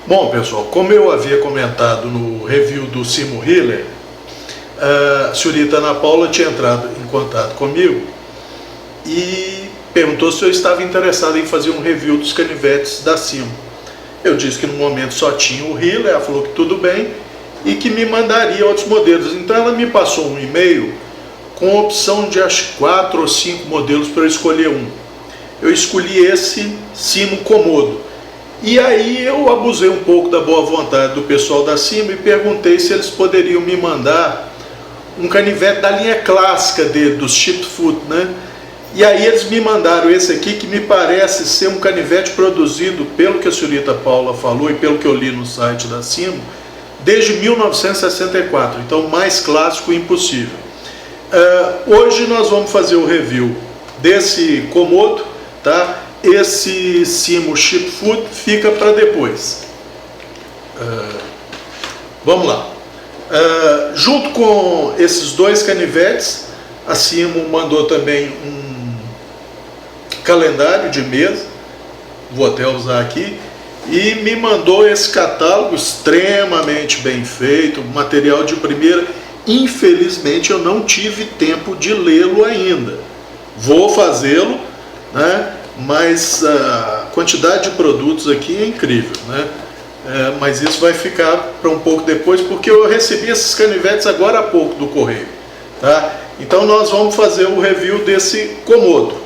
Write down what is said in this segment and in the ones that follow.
Bom, pessoal, como eu havia comentado no review do Simo Hiller, a senhorita Ana Paula tinha entrado em contato comigo e perguntou se eu estava interessado em fazer um review dos canivetes da Simo. Eu disse que no momento só tinha o Hiller, ela falou que tudo bem e que me mandaria outros modelos. Então ela me passou um e-mail com a opção de acho 4 ou 5 modelos para eu escolher um. Eu escolhi esse Simo Komodo. E aí eu abusei um pouco da boa vontade do pessoal da Simo e perguntei se eles poderiam me mandar um canivete da linha clássica dele, dos Chipped Foot, né? E aí eles me mandaram esse aqui, que me parece ser um canivete produzido, pelo que a senhorita Paula falou e pelo que eu li no site da Simo, desde 1964, então mais clássico impossível. Hoje nós vamos fazer o review desse Komodo, tá? Esse Simo Chipped Foot fica para depois. Vamos lá. Junto com esses dois canivetes, a Simo mandou também um calendário de mesa, vou até usar aqui, e me mandou esse catálogo extremamente bem feito, material de primeira. Infelizmente eu não tive tempo de lê-lo ainda. Vou fazê-lo, né? Mas a quantidade de produtos aqui é incrível, né? Mas isso vai ficar para um pouco depois, porque eu recebi esses canivetes agora há pouco do correio, tá? Então nós vamos fazer o review desse Komodo.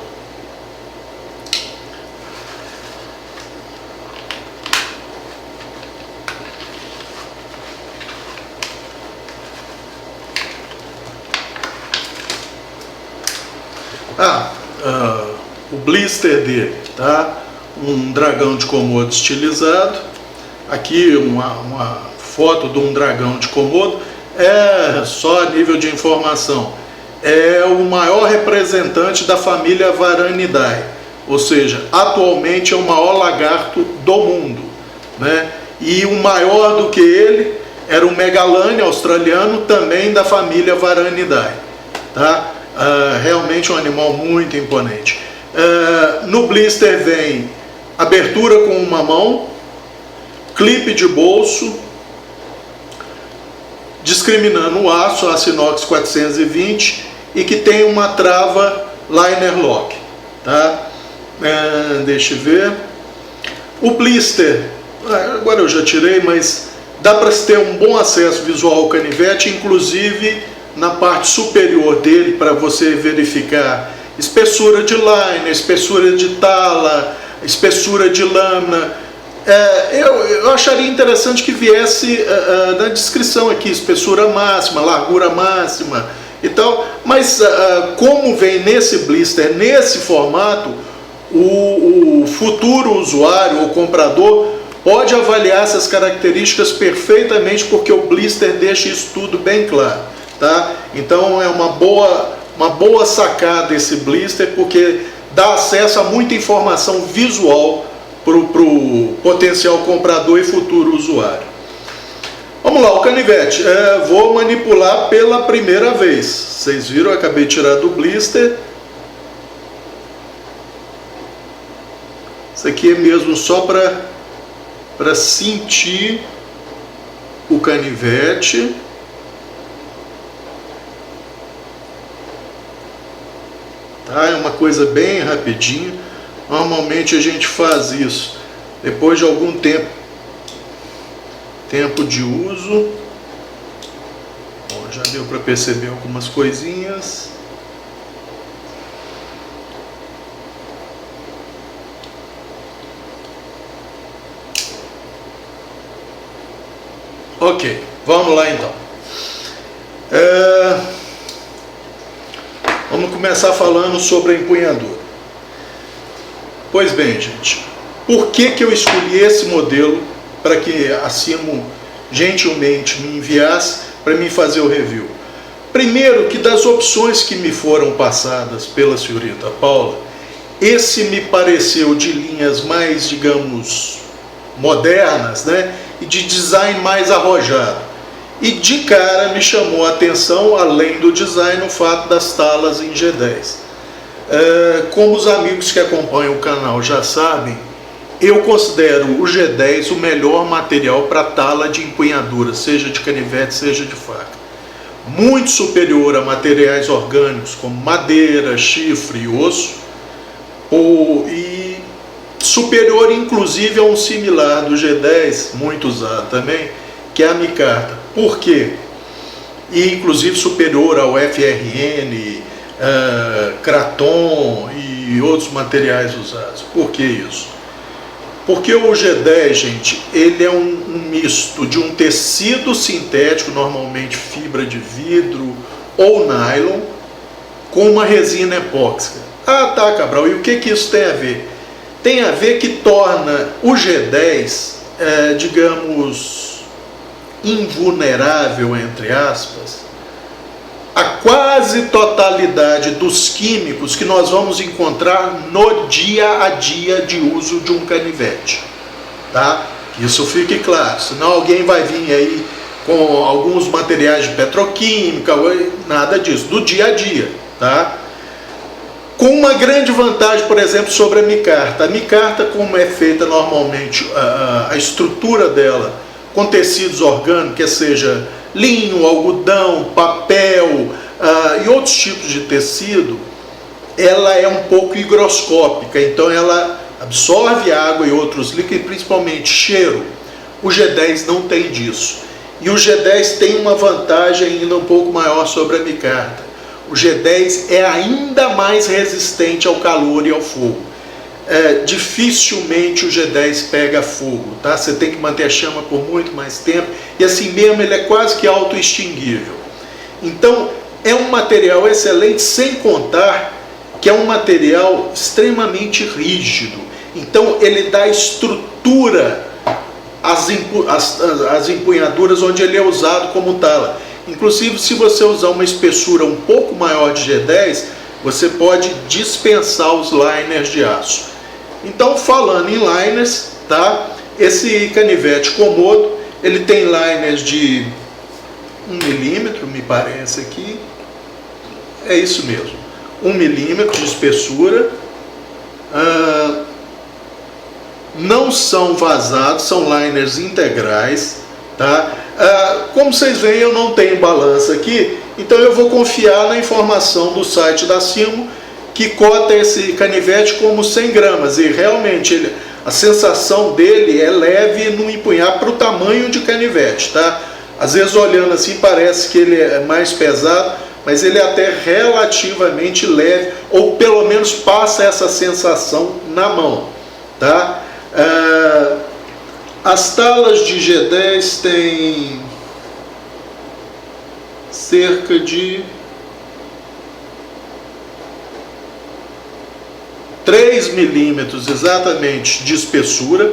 O blister dele, tá? Um dragão de Komodo estilizado. Aqui uma foto de um dragão de Komodo. É só a nível de informação. É o maior representante da família Varanidae, ou seja, atualmente é o maior lagarto do mundo, né? E o maior do que ele era o Megalane australiano, também da família Varanidae, tá? Realmente um animal muito imponente. No blister vem abertura com uma mão, clipe de bolso, discriminando o aço inox 420 e que tem uma trava liner lock, tá? Deixa eu ver. O blister, agora eu já tirei, mas dá para se ter um bom acesso visual ao canivete, inclusive na parte superior dele, para você verificar espessura de liner, espessura de tala, espessura de lâmina. Eu acharia interessante que viesse na descrição aqui, espessura máxima, largura máxima e tal, mas como vem nesse blister, nesse formato, o futuro usuário ou comprador pode avaliar essas características perfeitamente, porque o blister deixa isso tudo bem claro, tá? Então é uma boa sacada esse blister, porque dá acesso a muita informação visual para o potencial comprador e futuro usuário. Vamos lá, o canivete. Vou manipular pela primeira vez. Vocês viram, eu acabei de tirar do blister. Isso aqui é mesmo só para sentir o canivete. Tá? É uma coisa bem rapidinha. Normalmente a gente faz isso depois de algum tempo de uso. Bom, já deu para perceber algumas coisinhas. Ok, vamos lá então. Vamos começar falando sobre a empunhadura. Pois bem, gente, por que eu escolhi esse modelo para que a Simo gentilmente me enviasse para mim fazer o review? Primeiro, que das opções que me foram passadas pela senhorita Paula, esse me pareceu de linhas mais, digamos, modernas, né? E de design mais arrojado. E de cara me chamou a atenção, além do design, o fato das talas em G10. Como os amigos que acompanham o canal já sabem, eu considero o G10 o melhor material para tala de empunhadura, seja de canivete, seja de faca. Muito superior a materiais orgânicos como madeira, chifre e osso, e superior inclusive a um similar do G10, muito usado também, que é a micarta. Por quê? E inclusive superior ao FRN, Kraton e outros materiais usados. Por que isso? Porque o G10, gente, ele é um misto de um tecido sintético, normalmente fibra de vidro ou nylon, com uma resina epóxica. Ah, tá, Cabral, e o que isso tem a ver? Tem a ver que torna o G10, digamos, invulnerável, entre aspas, a quase totalidade dos químicos que nós vamos encontrar no dia a dia de uso de um canivete, tá? Isso fique claro, senão alguém vai vir aí com alguns materiais de petroquímica, nada disso, do dia a dia, tá? Com uma grande vantagem, por exemplo, sobre a micarta. A micarta, como é feita normalmente a estrutura dela com tecidos orgânicos, que seja linho, algodão, papel e outros tipos de tecido, ela é um pouco higroscópica, então ela absorve água e outros líquidos, principalmente cheiro. O G10 não tem disso. E o G10 tem uma vantagem ainda um pouco maior sobre a micarta. O G10 é ainda mais resistente ao calor e ao fogo. Dificilmente o G10 pega fogo, tá? Você tem que manter a chama por muito mais tempo e assim mesmo ele é quase que auto-extinguível. Então é um material excelente, sem contar que é um material extremamente rígido. Então ele dá estrutura às empunhaduras onde ele é usado como tala. Inclusive, se você usar uma espessura um pouco maior de G10, você pode dispensar os liners de aço. Então, falando em liners, tá? Esse canivete Komodo, ele tem liners de 1 milímetro, me parece aqui. É isso mesmo, 1 milímetro de espessura. Não são vazados, são liners integrais, tá? Como vocês veem, eu não tenho balança aqui, então eu vou confiar na informação do site da Simo, que cota esse canivete como 100 gramas, e realmente a sensação dele é leve no empunhar para o tamanho de canivete, tá? Às vezes olhando assim parece que ele é mais pesado, mas ele é até relativamente leve, ou pelo menos passa essa sensação na mão, tá? As talas de G10 têm cerca de 3 milímetros exatamente de espessura.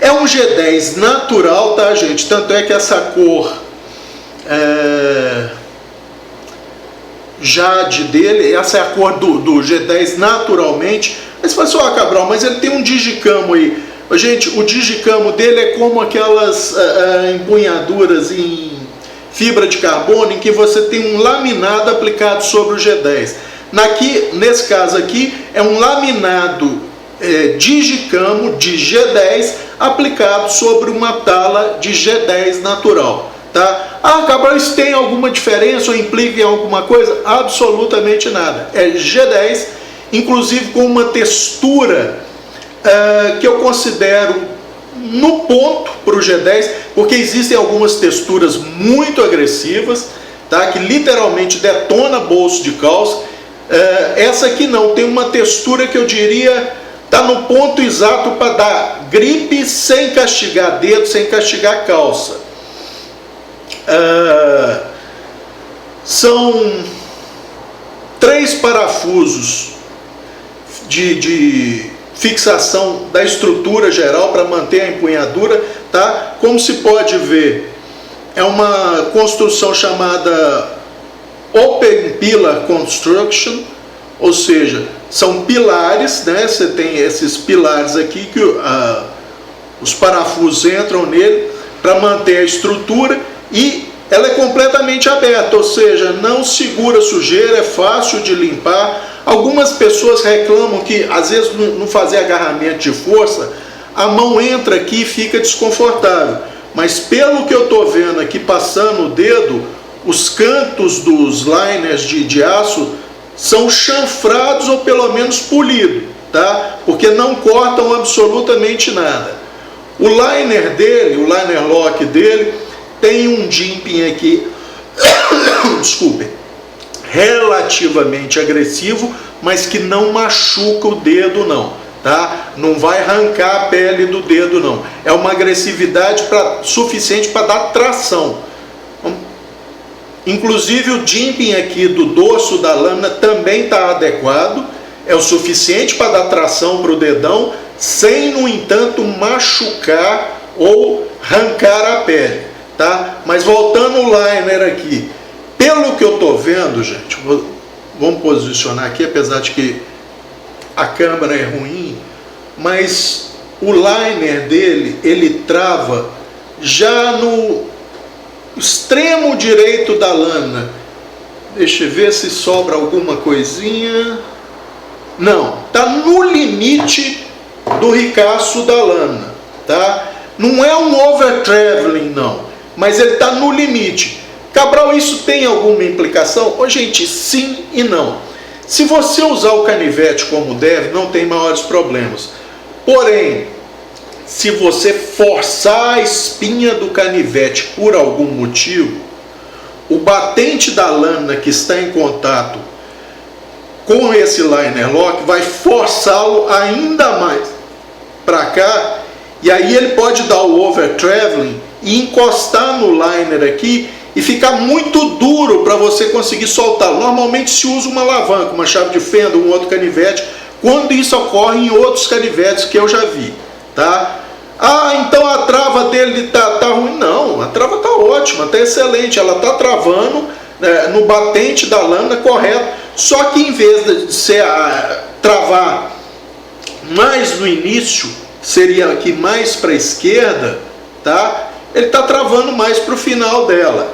É um G10 natural, tá, gente? Tanto é que essa cor jade dele, essa é a cor do G10 naturalmente. Aí você fala assim, ó, Cabral, mas ele tem um digicamo aí. Gente, o digicamo dele é como aquelas empunhaduras em fibra de carbono em que você tem um laminado aplicado sobre o G10. Nesse caso aqui, é um laminado digicamo de G10 aplicado sobre uma tala de G10 natural. Tá? Ah, Cabral, isso tem alguma diferença ou implica em alguma coisa? Absolutamente nada. É G10, inclusive com uma textura que eu considero no ponto para o G10, porque existem algumas texturas muito agressivas, tá? Que literalmente detona bolso de calça. Essa aqui não, tem uma textura que eu diria está no ponto exato para dar gripe sem castigar dedo, sem castigar calça. São 3 parafusos de fixação da estrutura geral para manter a empunhadura, tá? Como se pode ver, é uma construção chamada Open Pillar Construction, ou seja, são pilares, né? Você tem esses pilares aqui que os parafusos entram nele para manter a estrutura, e ela é completamente aberta, ou seja, não segura sujeira, é fácil de limpar. Algumas pessoas reclamam que às vezes não fazer agarramento de força, a mão entra aqui e fica desconfortável. Mas pelo que eu estou vendo aqui, passando o dedo, os cantos dos liners de aço são chanfrados ou pelo menos polidos, tá? Porque não cortam absolutamente nada. O liner dele, o liner lock dele, tem um jimping aqui, desculpe, relativamente agressivo, mas que não machuca o dedo não, tá? Não vai arrancar a pele do dedo não. É uma agressividade suficiente para dar tração. Inclusive o jimping aqui do dorso da lâmina também está adequado, é o suficiente para dar tração para o dedão, sem, no entanto, machucar ou arrancar a pele, tá? Mas voltando o liner aqui, pelo que eu estou vendo, gente, vamos posicionar aqui, apesar de que a câmera é ruim, mas o liner dele, ele trava já no extremo direito da lâmina. Deixa eu ver se sobra alguma coisinha. Não, tá no limite do ricaço da lâmina, tá? Não é um over traveling não, mas ele tá no limite. Cabral, isso tem alguma implicação? Ô, gente, sim e não. Se você usar o canivete como deve, não tem maiores problemas. Porém, se você forçar a espinha do canivete por algum motivo, o batente da lâmina que está em contato com esse liner lock vai forçá-lo ainda mais para cá, e aí ele pode dar o over traveling e encostar no liner aqui e ficar muito duro para você conseguir soltá-lo. Normalmente se usa uma alavanca, uma chave de fenda, um outro canivete, quando isso ocorre em outros canivetes que eu já vi, tá? Ah, então a trava dele tá ruim. Não, a trava tá ótima, tá excelente, ela tá travando no batente da lâmina correto, só que em vez de ser travar mais no início, seria aqui mais para a esquerda, tá? Ele tá travando mais para o final dela.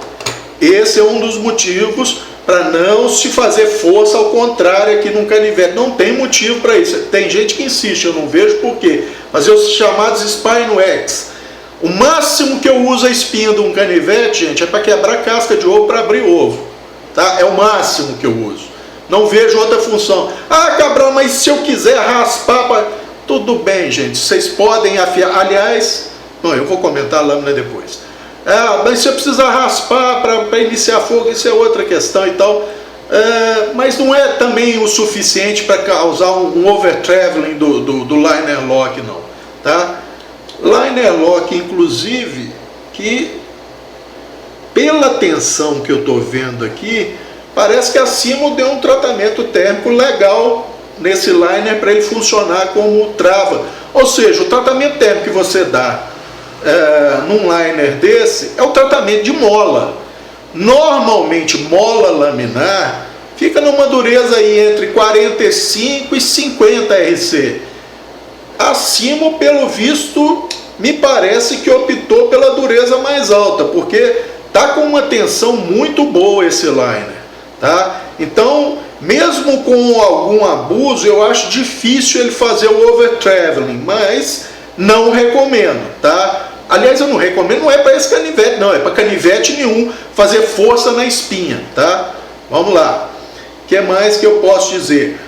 Esse é um dos motivos para não se fazer força ao contrário aqui no canivete. Não tem motivo para isso. Tem gente que insiste, eu não vejo por quê. Mas os chamados spine wax. O máximo que eu uso a espinha de um canivete, gente, é para quebrar casca de ovo, para abrir ovo, tá? É o máximo que eu uso. Não vejo outra função. Ah, Cabral, mas se eu quiser raspar, tudo bem, gente. Vocês podem afiar. Aliás, não, eu vou comentar a lâmina depois. Mas se eu precisar raspar para iniciar fogo, isso é outra questão e tal. Mas não é também o suficiente para causar um over traveling do liner lock, não, tá? Liner lock, inclusive, que pela tensão que eu estou vendo aqui, parece que a Simo deu um tratamento térmico legal nesse liner para ele funcionar como trava. Ou seja, o tratamento térmico que você dá num liner desse é o tratamento de mola. Normalmente mola laminar fica numa dureza aí entre 45 e 50 RC. A Simo, pelo visto, me parece que optou pela dureza mais alta, porque tá com uma tensão muito boa esse liner, tá? Então, mesmo com algum abuso, eu acho difícil ele fazer o over traveling, mas não recomendo, tá? Aliás, eu não recomendo, não é para esse canivete, não, é para canivete nenhum fazer força na espinha, tá? Vamos lá. O que mais que eu posso dizer?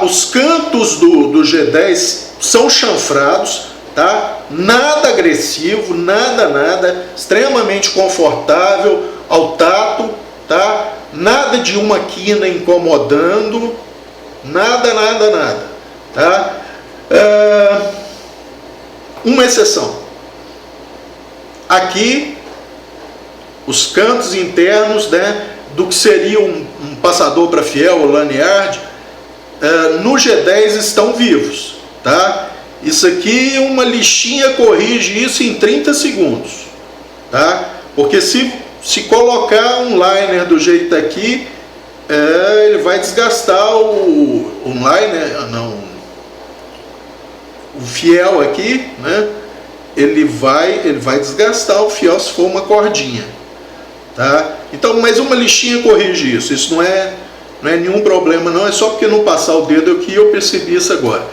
Os cantos do G10 são chanfrados, tá? Nada agressivo, nada, extremamente confortável ao tato, tá? Nada de uma quina incomodando, nada, tá? Uma exceção. Aqui, os cantos internos, né, do que seria um passador para fiel ou lanyard, no G10 estão vivos, tá? Isso aqui, uma lixinha corrige isso em 30 segundos, tá? Porque se colocar um liner do jeito aqui, ele vai desgastar o fiel aqui, né? Ele vai desgastar o fiel se for uma cordinha, tá? Então, mas uma lixinha corrige isso. Isso não é nenhum problema, não. É só porque não passar o dedo aqui eu percebi isso agora.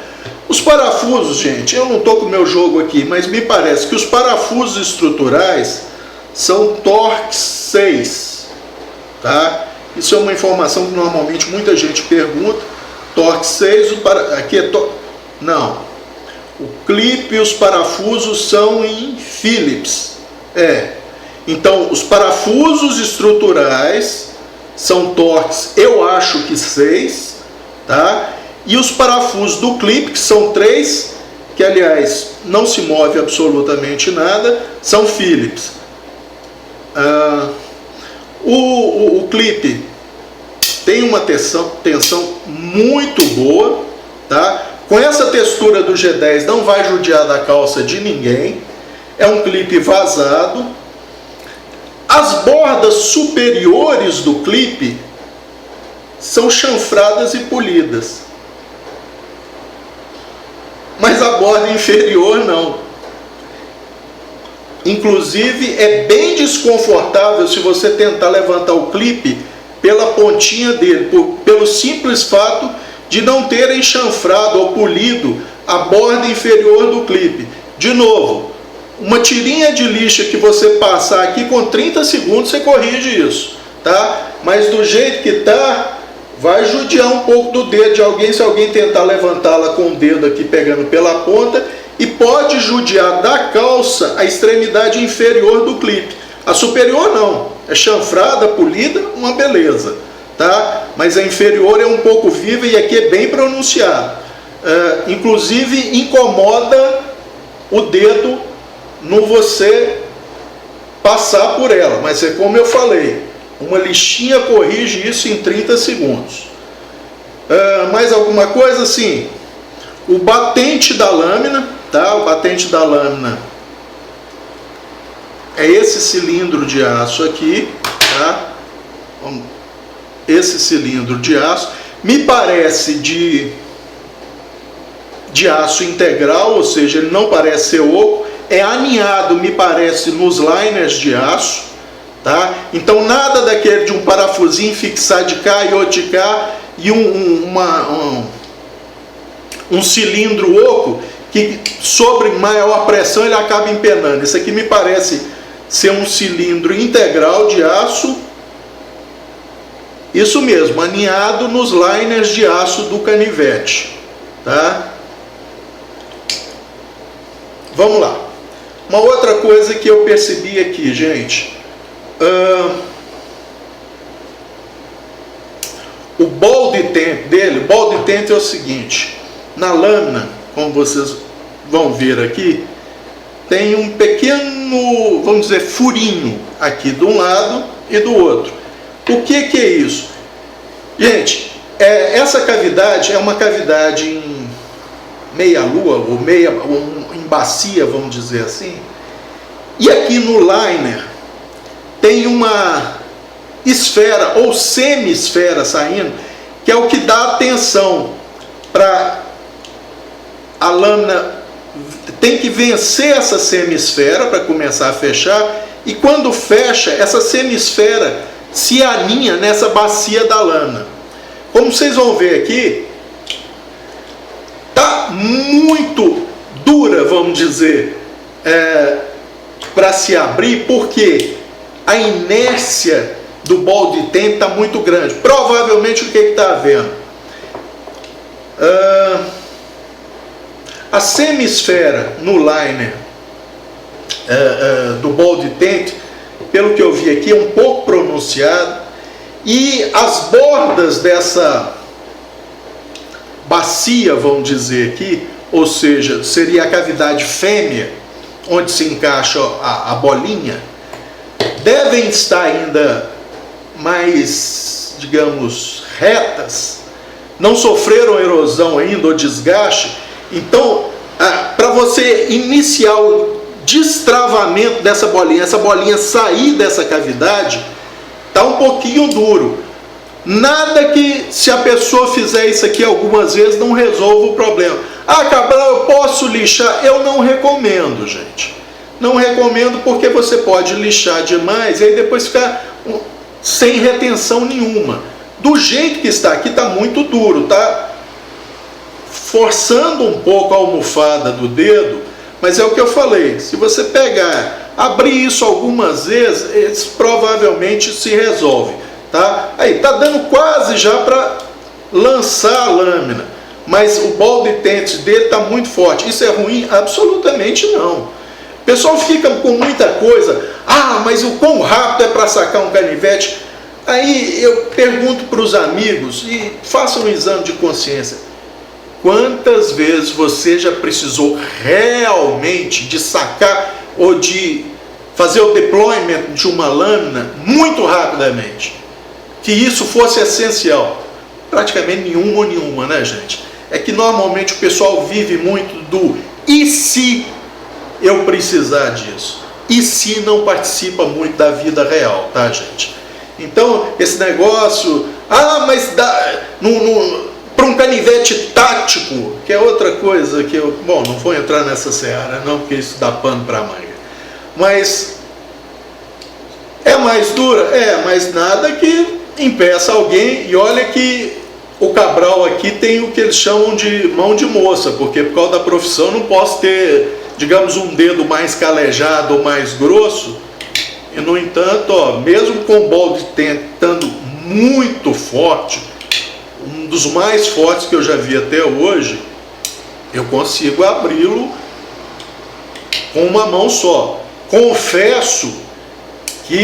Os parafusos, gente, eu não estou com o meu jogo aqui, mas me parece que os parafusos estruturais são Torx 6, tá? Isso é uma informação que normalmente muita gente pergunta. Torx 6, aqui é não, o clipe e os parafusos são em Phillips. Então os parafusos estruturais são Torx, eu acho que 6, tá? E os parafusos do clipe, que são 3, que aliás não se move absolutamente nada, são Phillips. O clipe tem uma tensão muito boa, tá? Com essa textura do G10 não vai judiar da calça de ninguém. É um clipe vazado. As bordas superiores do clipe são chanfradas e polidas, mas a borda inferior não. Inclusive é bem desconfortável se você tentar levantar o clipe pela pontinha dele, pelo simples fato de não terem chanfrado ou polido a borda inferior do clipe. De novo, uma tirinha de lixa que você passar aqui, com 30 segundos você corrige isso, tá? Mas do jeito que tá, vai judiar um pouco do dedo de alguém se alguém tentar levantá-la com o dedo aqui pegando pela ponta, e pode judiar da calça a extremidade inferior do clipe. A superior não, é chanfrada, polida, uma beleza, tá? Mas a inferior é um pouco viva e aqui é bem pronunciado. Inclusive incomoda o dedo no você passar por ela, mas é como eu falei, uma lixinha corrige isso em 30 segundos. Mais alguma coisa? Sim, o batente da lâmina, tá? O batente da lâmina é esse cilindro de aço aqui, tá? Esse cilindro de aço, me parece de aço integral, ou seja, ele não parece ser oco, é aninhado, me parece, nos liners de aço, tá? Então nada daquele de um parafusinho fixar de cá e outro de cá e um cilindro oco que sobre maior pressão ele acaba empenando. Isso aqui me parece ser um cilindro integral de aço, isso mesmo, aninhado nos liners de aço do canivete, tá? Vamos lá. Uma outra coisa que eu percebi aqui, gente, o ball de tent dele, o ball de tent é o seguinte: na lâmina, como vocês vão ver aqui, tem um pequeno, vamos dizer, furinho aqui de um lado e do outro. O que é isso? Gente, essa cavidade é uma cavidade em meia-lua, ou em bacia, vamos dizer assim. E aqui no liner tem uma esfera ou semi-esfera saindo, que é o que dá atenção para a lâmina. Tem que vencer essa semi-esfera para começar a fechar, e quando fecha, essa semi-esfera se aninha nessa bacia da lâmina. Como vocês vão ver aqui, tá muito dura, vamos dizer, para se abrir, porque a inércia do ball de tent está muito grande. Provavelmente o que está havendo? A semisfera no liner do ball de tent, pelo que eu vi aqui, é um pouco pronunciado, e as bordas dessa bacia, vamos dizer aqui, ou seja, seria a cavidade fêmea, onde se encaixa a bolinha, devem estar ainda mais, digamos, retas, não sofreram erosão ainda ou desgaste. Então, para você iniciar o destravamento dessa bolinha, essa bolinha sair dessa cavidade, está um pouquinho duro. Nada que, se a pessoa fizer isso aqui algumas vezes, não resolva o problema. Cabral, eu posso lixar? Eu não recomendo, gente. Não recomendo, porque você pode lixar demais e aí depois ficar sem retenção nenhuma. Do jeito que está aqui, está muito duro, tá? forçando um pouco a almofada do dedo, mas é o que eu falei, se você pegar, abrir isso algumas vezes, provavelmente se resolve, tá? Aí, tá dando quase já para lançar a lâmina, mas o balde tente dele tá muito forte. Isso é ruim? Absolutamente não. O pessoal fica com muita coisa, mas o quão rápido é para sacar um canivete? Aí eu pergunto para os amigos, e façam um exame de consciência, quantas vezes você já precisou realmente de sacar ou de fazer o deployment de uma lâmina muito rapidamente? Que isso fosse essencial? Praticamente nenhuma, né, gente? É que normalmente o pessoal vive muito do e se eu precisar disso? E se não participa muito da vida real, tá, gente? Então, esse negócio, mas dá, para um canivete tático, que é outra coisa que eu, bom, não vou entrar nessa seara não, porque isso dá pano para manga. Mas é mais dura? Mas nada que impeça alguém, e olha que o Cabral aqui tem o que eles chamam de mão de moça, porque por causa da profissão eu não posso ter, digamos, um dedo mais calejado ou mais grosso, e no entanto, mesmo com o balde tentando muito forte, um dos mais fortes que eu já vi até hoje, eu consigo abri-lo com uma mão só. Confesso que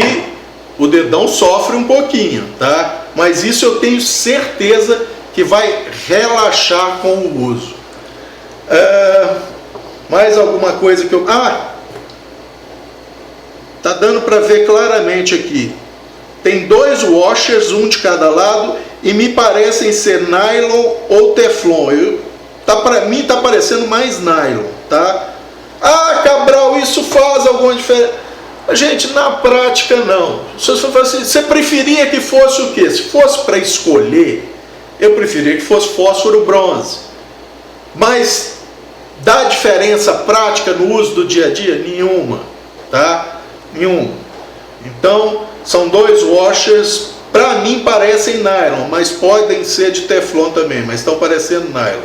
o dedão sofre um pouquinho, tá? Mas isso eu tenho certeza que vai relaxar com o uso. Mais alguma coisa que eu... tá dando para ver claramente aqui. Tem 2 washers, um de cada lado, e me parecem ser nylon ou teflon. Para mim tá parecendo mais nylon, tá? Cabral, isso faz alguma diferença? Gente, na prática não. Você preferia que fosse o quê? Se fosse para escolher, eu preferia que fosse fósforo bronze. Mas dá diferença prática no uso do dia a dia? Nenhuma, tá? Nenhuma. Então, são 2 washers, para mim parecem nylon, mas podem ser de teflon também, mas estão parecendo nylon.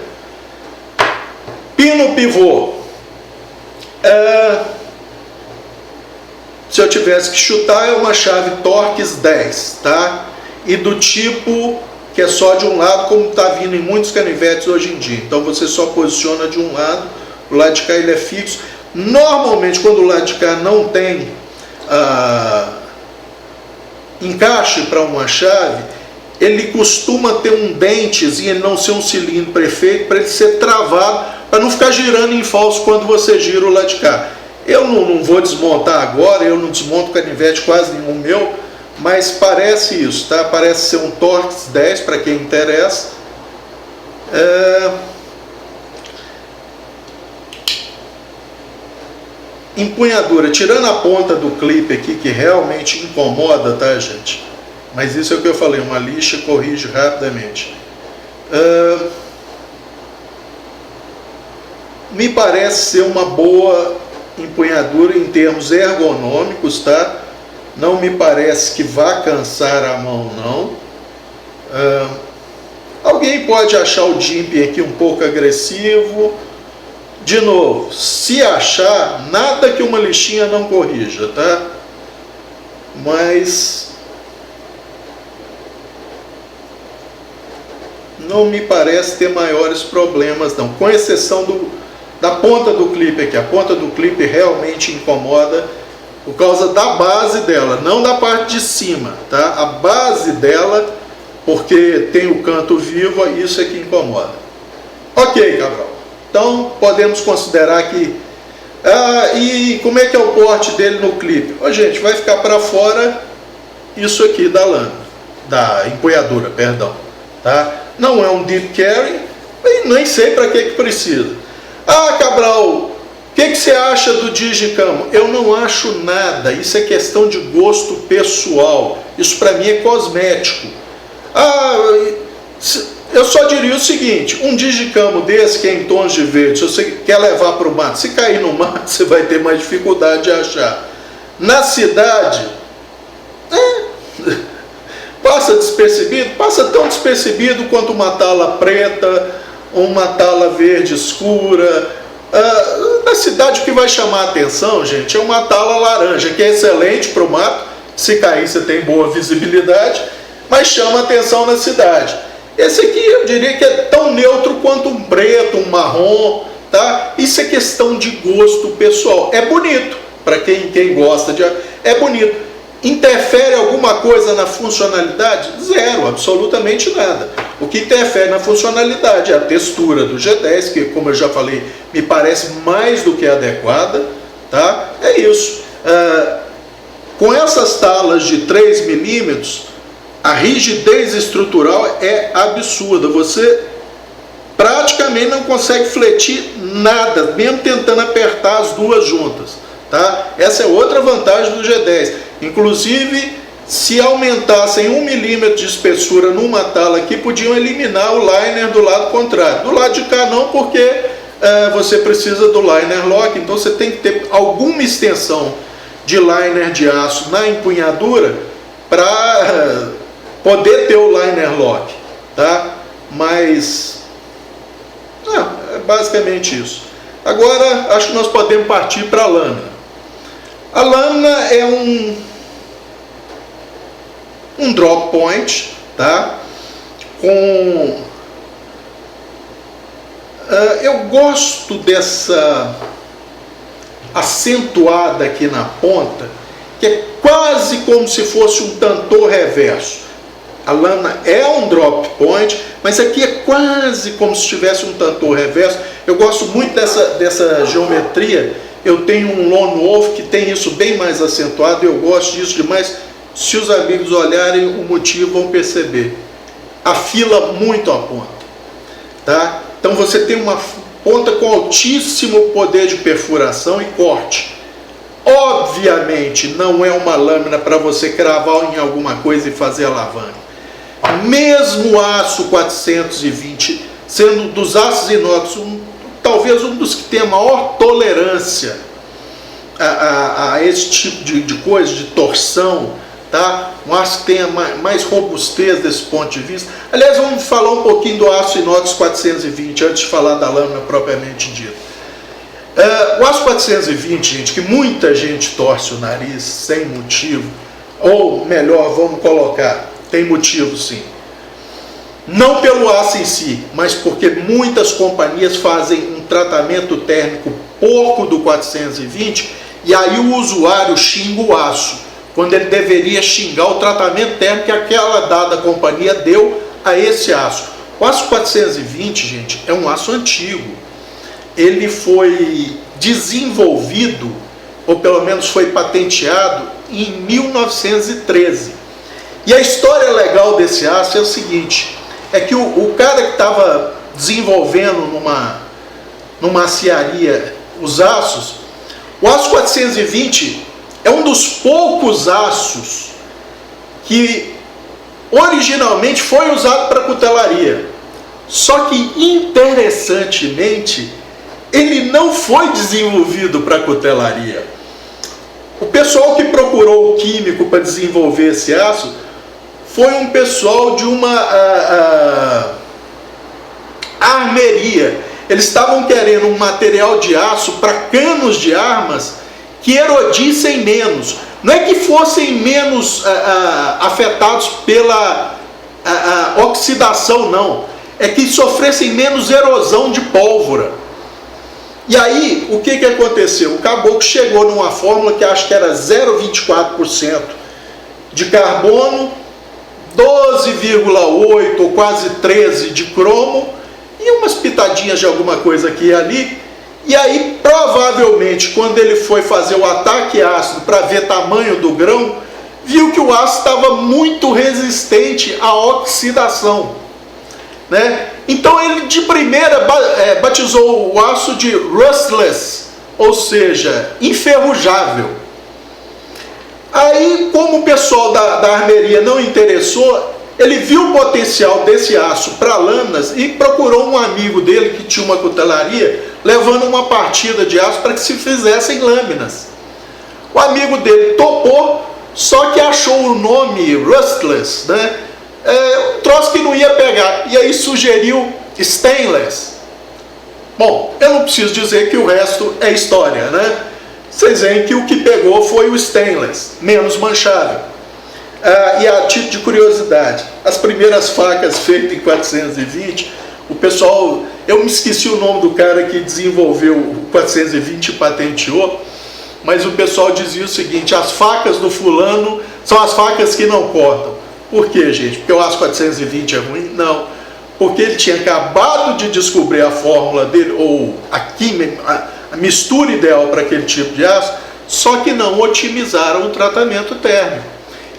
Pino pivô. Se eu tivesse que chutar, é uma chave Torx 10, tá? E do tipo que é só de um lado, como está vindo em muitos canivetes hoje em dia. Então você só posiciona de um lado, o lado de cá ele é fixo. Normalmente, quando o lado de cá não tem encaixe para uma chave, ele costuma ter um dentezinho, ele não ser um cilindro perfeito, para ele ser travado, para não ficar girando em falso quando você gira o lado de cá. Eu não vou desmontar agora, eu não desmonto canivete quase nenhum meu, mas parece isso, tá? Parece ser um Torx 10 para quem interessa. Empunhadura, tirando a ponta do clipe aqui que realmente incomoda, tá, gente? Mas isso é o que eu falei, uma lixa corrige rapidamente. Me parece ser uma boa empunhadura em termos ergonômicos, tá? Não me parece que vá cansar a mão, não. Alguém pode achar o jimping aqui um pouco agressivo. De novo, se achar, nada que uma lixinha não corrija, tá? Mas não me parece ter maiores problemas, não. Com exceção da ponta do clipe aqui. A ponta do clipe realmente incomoda por causa da base dela, não da parte de cima, tá? A base dela, porque tem o canto vivo, isso é que incomoda. Ok, Cabral. Então, podemos considerar que... e como é que é o porte dele no clipe? Gente, vai ficar para fora isso aqui da lâmina, da empunhadura, perdão. Tá? Não é um deep carry, e nem sei para que precisa. Cabral, o que você acha do Digicamo? Eu não acho nada, isso é questão de gosto pessoal. Isso para mim é cosmético. Eu só diria o seguinte, um Digicamo desse que é em tons de verde, se você quer levar para o mato, se cair no mato, você vai ter mais dificuldade de achar. Na cidade, passa despercebido, passa tão despercebido quanto uma tala preta, uma tala verde escura. Na cidade o que vai chamar a atenção, gente, é uma tala laranja, que é excelente para o mato, se cair você tem boa visibilidade, mas chama atenção na cidade. Esse aqui eu diria que é tão neutro quanto um preto, um marrom, tá? Isso é questão de gosto pessoal. É bonito, para quem gosta de... É bonito. Interfere alguma coisa na funcionalidade? Zero, absolutamente nada. O que interfere na funcionalidade é a textura do G10, que, como eu já falei, me parece mais do que adequada, tá? É isso. Com essas talas de 3 milímetros, a rigidez estrutural é absurda. Você praticamente não consegue fletir nada, mesmo tentando apertar as duas juntas, tá? Essa é outra vantagem do G10. Inclusive, se aumentassem 1 milímetro de espessura numa tala aqui, podiam eliminar o liner do lado contrário. Do lado de cá não, porque você precisa do liner lock, então você tem que ter alguma extensão de liner de aço na empunhadura para poder ter o liner lock, tá? Mas é basicamente isso. Agora acho que nós podemos partir para a lâmina. A lâmina é um drop point, tá? Eu gosto dessa acentuada aqui na ponta, que é quase como se fosse um tantor reverso. A lâmina é um drop point, mas aqui é quase como se tivesse um tantor reverso. Eu gosto muito dessa geometria. Eu tenho um Lone Wolf que tem isso bem mais acentuado, eu gosto disso demais. Se os amigos olharem o motivo, vão perceber. Afila muito a ponta, tá? Então você tem uma ponta com altíssimo poder de perfuração e corte. Obviamente não é uma lâmina para você cravar em alguma coisa e fazer alavanca. Mesmo o aço 420, sendo dos aços inox, talvez um dos que tem a maior tolerância a esse tipo de coisa, de torção, tá? Um aço que tenha mais robustez desse ponto de vista. Aliás, vamos falar um pouquinho do aço inox 420, antes de falar da lâmina propriamente dita. O aço 420, gente, que muita gente torce o nariz sem motivo, ou melhor, vamos colocar, tem motivo sim. Não pelo aço em si, mas porque muitas companhias fazem um tratamento térmico porco do 420 e aí o usuário xinga o aço, quando ele deveria xingar o tratamento térmico que aquela dada companhia deu a esse aço. O aço 420, gente, é um aço antigo. Ele foi desenvolvido, ou pelo menos foi patenteado, em 1913. E a história legal desse aço é o seguinte, é que o cara que estava desenvolvendo numa aciaria os aços, o aço 420 é um dos poucos aços que originalmente foi usado para cutelaria. Só que, interessantemente, ele não foi desenvolvido para cutelaria. O pessoal que procurou o químico para desenvolver esse aço foi um pessoal de uma armeria. Eles estavam querendo um material de aço para canos de armas que erodissem menos. Não é que fossem menos afetados pela oxidação, não. É que sofressem menos erosão de pólvora. E aí, o que aconteceu? O caboclo chegou numa fórmula que acho que era 0,24% de carbono, 12,8 ou quase 13 de cromo e umas pitadinhas de alguma coisa aqui e ali. E aí, provavelmente, quando ele foi fazer o ataque ácido para ver tamanho do grão, viu que o aço estava muito resistente à oxidação, né? Então ele de primeira batizou o aço de rustless, ou seja, enferrujável. Aí, como o pessoal da armeria não interessou, ele viu o potencial desse aço para lâminas e procurou um amigo dele que tinha uma cutelaria, levando uma partida de aço para que se fizessem lâminas. O amigo dele topou, só que achou o nome rustless, né? Um troço que não ia pegar, e aí sugeriu stainless. Bom, eu não preciso dizer que o resto é história, né? Vocês veem que o que pegou foi o stainless, menos manchável. E a título de curiosidade, as primeiras facas feitas em 420, o pessoal, eu me esqueci o nome do cara que desenvolveu o 420 e patenteou, mas o pessoal dizia o seguinte: as facas do fulano são as facas que não cortam. Por quê, gente? Porque o aço 420 é ruim? Não. Porque ele tinha acabado de descobrir a fórmula dele, ou a mistura ideal para aquele tipo de aço, só que não otimizaram o tratamento térmico.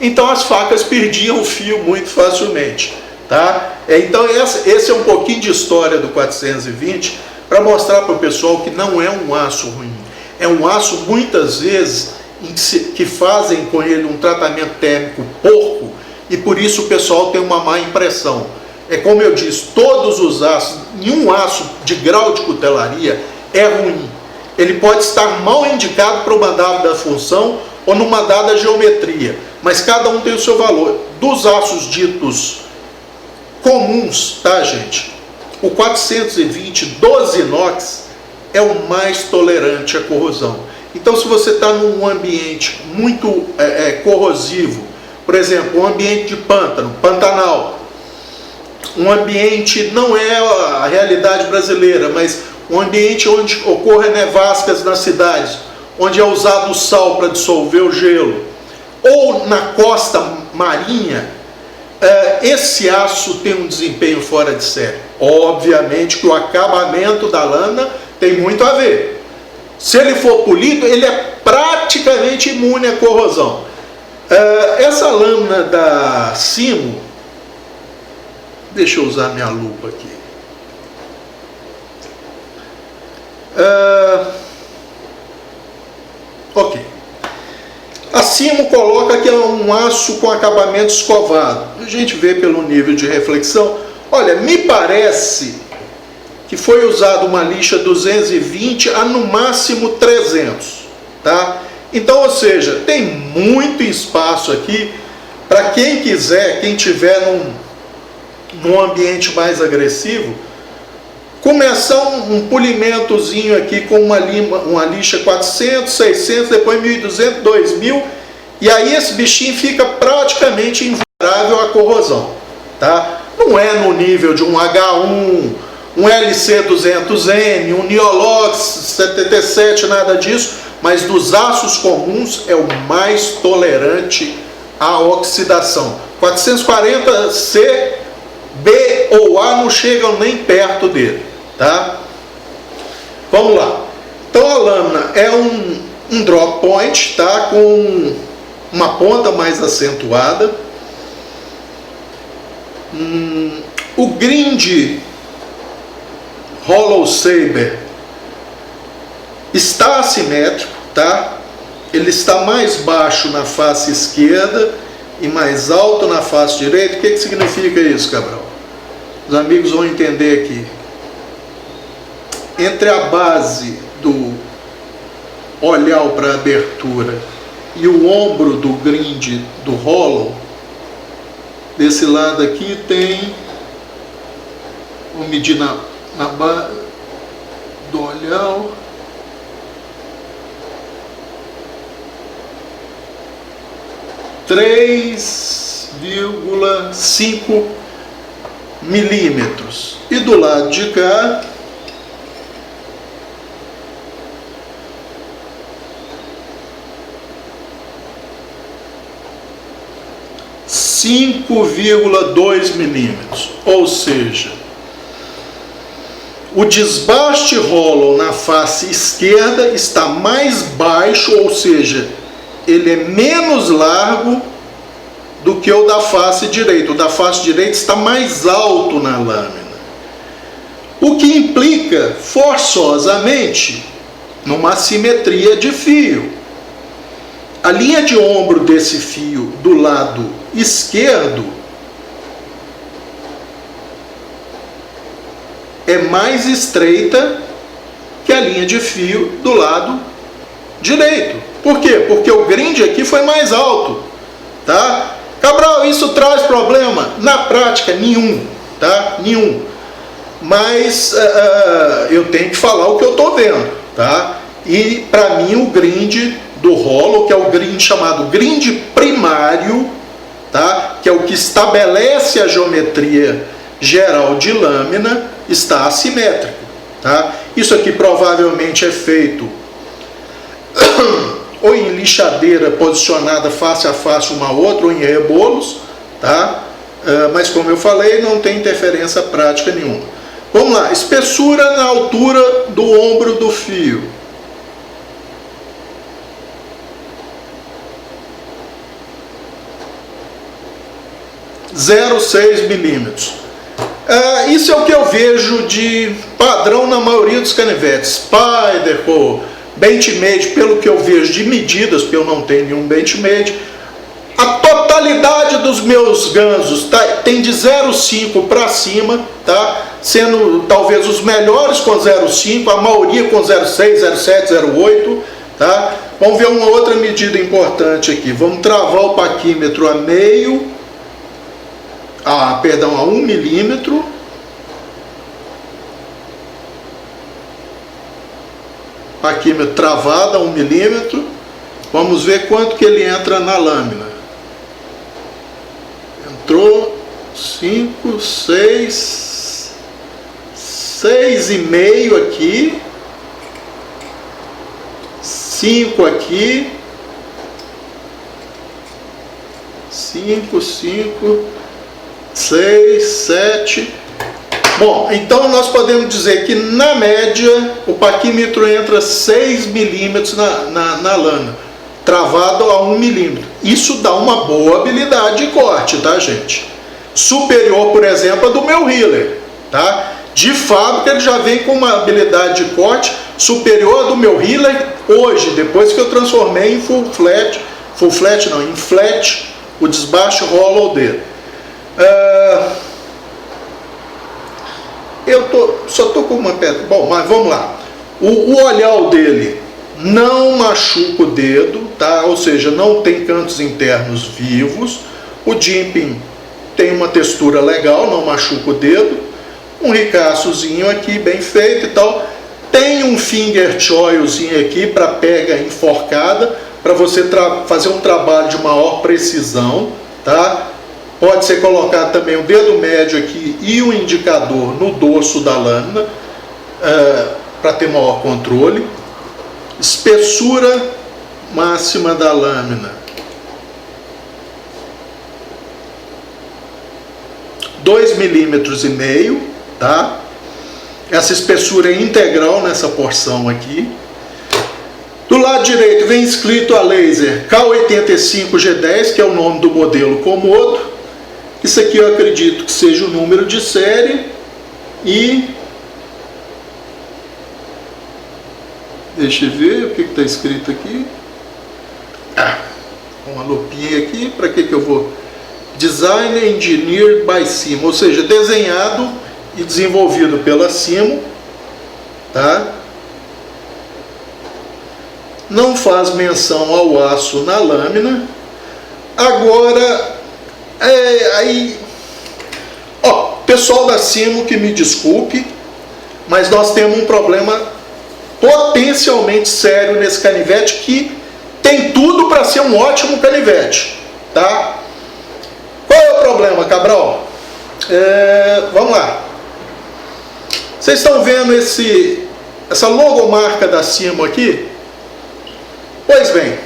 Então as facas perdiam o fio muito facilmente. Tá? Então esse é um pouquinho de história do 420, para mostrar para o pessoal que não é um aço ruim. É um aço, muitas vezes, que fazem com ele um tratamento térmico porco, e por isso o pessoal tem uma má impressão. É como eu disse, todos os aços, nenhum aço de grau de cutelaria é ruim. Ele pode estar mal indicado para uma dada função ou numa dada geometria, mas cada um tem o seu valor. Dos aços ditos comuns, tá, gente? O 420 dos inox é o mais tolerante à corrosão. Então, se você está num ambiente muito corrosivo, por exemplo, um ambiente de pântano, pantanal, um ambiente, não é a realidade brasileira, mas um ambiente onde ocorrem nevascas nas cidades, onde é usado o sal para dissolver o gelo, ou na costa marinha, esse aço tem um desempenho fora de série. Obviamente que o acabamento da lâmina tem muito a ver. Se ele for polido, ele é praticamente imune à corrosão. Essa lâmina da Simo, deixa eu usar minha lupa aqui. Ok. A Simo coloca que é um aço com acabamento escovado. A gente vê pelo nível de reflexão. Olha, me parece que foi usado uma lixa 220 a no máximo 300, tá? Então, ou seja, tem muito espaço aqui para quem quiser, quem tiver num ambiente mais agressivo, começar um polimentozinho aqui com uma lixa 400, 600, depois 1.200, 2.000, e aí esse bichinho fica praticamente invulnerável à corrosão, tá? Não é no nível de um H1, um LC200M, um Niolox 77, nada disso, mas dos aços comuns é o mais tolerante à oxidação. 440C, B ou A não chegam nem perto dele, tá? Vamos lá. Então a lâmina é um drop point, tá? Com uma ponta mais acentuada. O grind Hollow Saber está assimétrico, tá? Ele está mais baixo na face esquerda e mais alto na face direita. O que significa isso, Cabral? Os amigos vão entender aqui. Entre a base do olhar para abertura e o ombro do grind do hollow, desse lado aqui tem, vou medir na base do olhar, 3,5 milímetros, e do lado de cá 5,2 milímetros, ou seja, o desbaste hollow na face esquerda está mais baixo, ou seja, ele é menos largo do que o da face direita. O da face direita está mais alto na lâmina, o que implica forçosamente numa assimetria de fio. A linha de ombro desse fio do lado esquerdo é mais estreita que a linha de fio do lado direito. Por quê? Porque o grind aqui foi mais alto, tá? Cabral, isso traz problema? Na prática, nenhum, tá? Nenhum. mas eu tenho que falar o que eu estou vendo, tá? E para mim o grind do Rollo, que é o grind chamado grind primário, tá? Que é o que estabelece a geometria geral de lâmina, está assimétrico, tá? Isso aqui provavelmente é feito ou em lixadeira posicionada face a face uma a outra, ou em rebolos, tá? Mas como eu falei, não tem interferência prática nenhuma. Vamos lá, espessura na altura do ombro do fio. — 0,6 milímetros. Isso é o que eu vejo de padrão na maioria dos canivetes. Spyderco, Benchmade, pelo que eu vejo de medidas, porque eu não tenho nenhum Benchmade, a totalidade dos meus ganzos tem de 0,5 para cima, tá? Sendo talvez os melhores com 0,5, a maioria com 0,6, 0,7, 0,8, tá? Vamos ver uma outra medida importante aqui. Vamos travar o paquímetro a meio, a 1 milímetro. Paquímetro travado a 1 milímetro. Vamos ver quanto que ele entra na lâmina. Entrou 5, 6, 6,5 aqui, 5 aqui, 5, 6, 7. Bom, então nós podemos dizer que na média o paquímetro entra 6 milímetros na lâmina, travado a 1 milímetro. Isso dá uma boa habilidade de corte, tá, gente? Superior, por exemplo, a do meu Healer, tá? De fábrica ele já vem com uma habilidade de corte superior a do meu Healer hoje, depois que eu transformei em em flat, o desbaste Rollo dele. Só tô com uma pedra. Bom, mas vamos lá. O olhar dele não machuca o dedo, tá? Ou seja, não tem cantos internos vivos. O jimping tem uma textura legal, não machuca o dedo. Um ricaçozinho aqui, bem feito e tal. Tem um finger choilzinho aqui para pega enforcada, para você fazer um trabalho de maior precisão, tá? Pode ser colocado também o dedo médio aqui e o indicador no dorso da lâmina, para ter maior controle. Espessura máxima da lâmina, 2,5 milímetros, tá? Essa espessura é integral nessa porção aqui. Do lado direito vem escrito a laser K85G10, que é o nome do modelo Komodo. Isso aqui eu acredito que seja o número de série e... deixa eu ver o que está escrito aqui. Uma lupinha aqui. Para que eu vou? Design Engineered by Simo, ou seja, desenhado e desenvolvido pela Simo, tá? Não faz menção ao aço na lâmina. Agora, pessoal da Simo, que me desculpe, mas nós temos um problema potencialmente sério nesse canivete, que tem tudo para ser um ótimo canivete, tá? Qual é o problema, Cabral? Vamos lá. Vocês estão vendo essa logomarca da Simo aqui? Pois bem,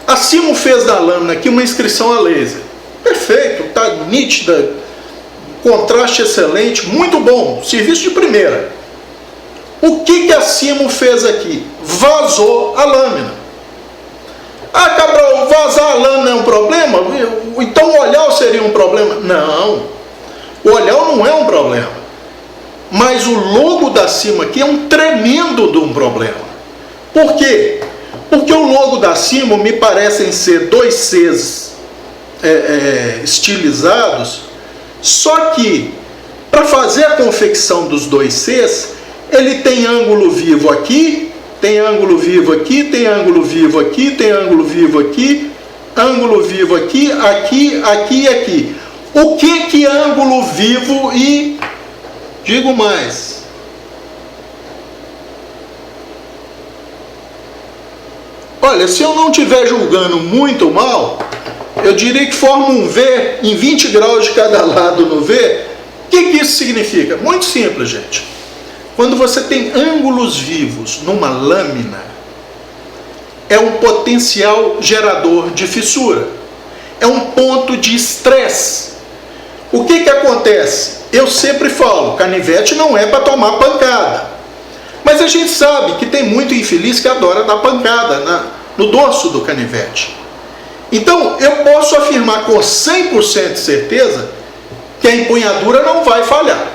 a Simo fez na lâmina aqui uma inscrição a laser. Perfeito, tá nítida, contraste excelente, muito bom, serviço de primeira. O que a Simo fez aqui? Vazou a lâmina. Cabral, vazar a lâmina é um problema? Então o olhar seria um problema? Não, o olhar não é um problema. Mas o logo da Simo aqui é um tremendo de um problema. Por quê? Porque o logo da Simo me parecem ser 2 Cs estilizados, só que para fazer a confecção dos 2 Cs, ele tem ângulo vivo aqui, tem ângulo vivo aqui, tem ângulo vivo aqui, tem ângulo vivo aqui, ângulo vivo aqui, aqui, aqui e aqui. O que ângulo vivo e Digo mais. Olha, se eu não estiver julgando muito mal, eu diria que forma um V em 20 graus de cada lado no V. O que isso significa? Muito simples, gente. Quando você tem ângulos vivos numa lâmina, é um potencial gerador de fissura. É um ponto de estresse. O que acontece? Eu sempre falo, canivete não é para tomar pancada. Mas a gente sabe que tem muito infeliz que adora dar pancada no dorso do canivete. Então, eu posso afirmar com 100% de certeza que a empunhadura não vai falhar.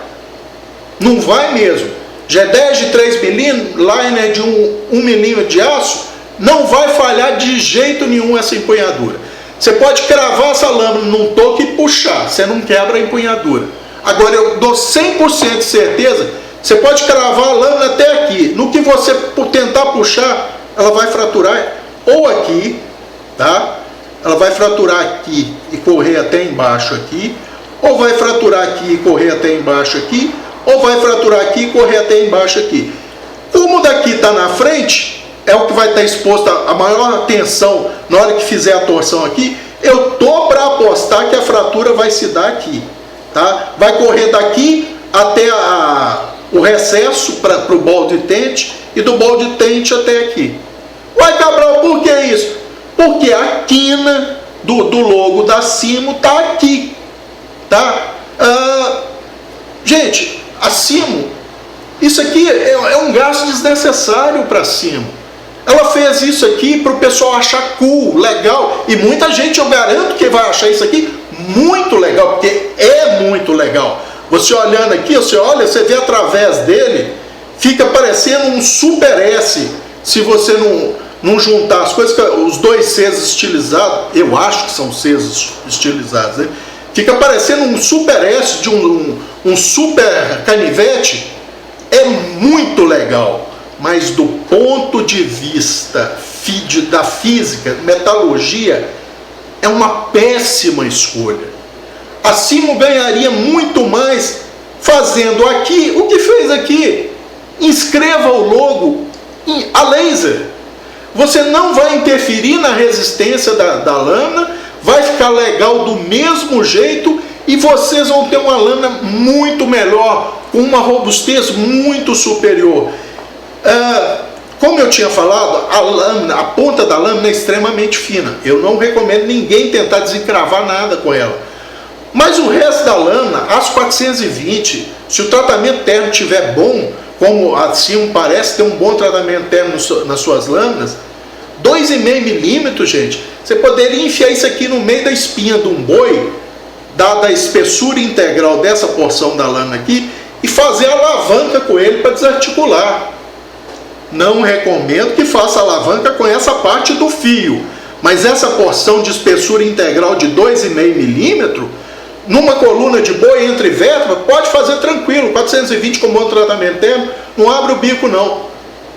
Não vai mesmo. Já é 10 de 3 milímetros, liner de 1 milímetro de aço, não vai falhar de jeito nenhum essa empunhadura. Você pode cravar essa lâmina num toque e puxar, você não quebra a empunhadura. Agora, eu dou 100% de certeza, você pode cravar a lâmina até aqui. No que você tentar puxar, ela vai fraturar ou aqui, tá? Ela vai fraturar aqui e correr até embaixo aqui, ou vai fraturar aqui e correr até embaixo aqui, ou vai fraturar aqui e correr até embaixo aqui. Como daqui está na frente, é o que vai estar exposto a maior tensão na hora que fizer a torção aqui, eu tô para apostar que a fratura vai se dar aqui, tá? Vai correr daqui até o recesso para o balde tente e do balde tente até aqui. Uai, Cabral, por que isso? Porque a quina do logo da Simo está aqui, tá? Gente, a Simo, isso aqui é um gasto desnecessário para a Simo. Ela fez isso aqui para o pessoal achar cool, legal, e muita gente, eu garanto que vai achar isso aqui muito legal, porque é muito legal. Você olhando aqui, você olha, você vê através dele, fica parecendo um Super S, se você não juntar as coisas, os dois Cs estilizados, eu acho que são Cs estilizados, né? Fica parecendo um Super S de um super canivete, é muito legal. Mas do ponto de vista da física, metalurgia, é uma péssima escolha. A Simo ganharia muito mais fazendo aqui o que fez aqui. Inscreva o logo a laser. Você não vai interferir na resistência da lâmina, vai ficar legal do mesmo jeito e vocês vão ter uma lâmina muito melhor, com uma robustez muito superior. Como eu tinha falado, a ponta da lâmina é extremamente fina. Eu não recomendo ninguém tentar desencravar nada com ela. Mas o resto da lâmina, as 420, se o tratamento térmico estiver bom, como a Simo parece ter um bom tratamento térmico nas suas lâminas, 2,5 milímetros, gente, você poderia enfiar isso aqui no meio da espinha de um boi, dada a espessura integral dessa porção da lâmina aqui, e fazer alavanca com ele para desarticular. Não recomendo que faça alavanca com essa parte do fio, mas essa porção de espessura integral de 2,5 milímetros, numa coluna de boi entre vértebras, pode fazer tranquilo, 420 com bom tratamento térmico, não abre o bico não.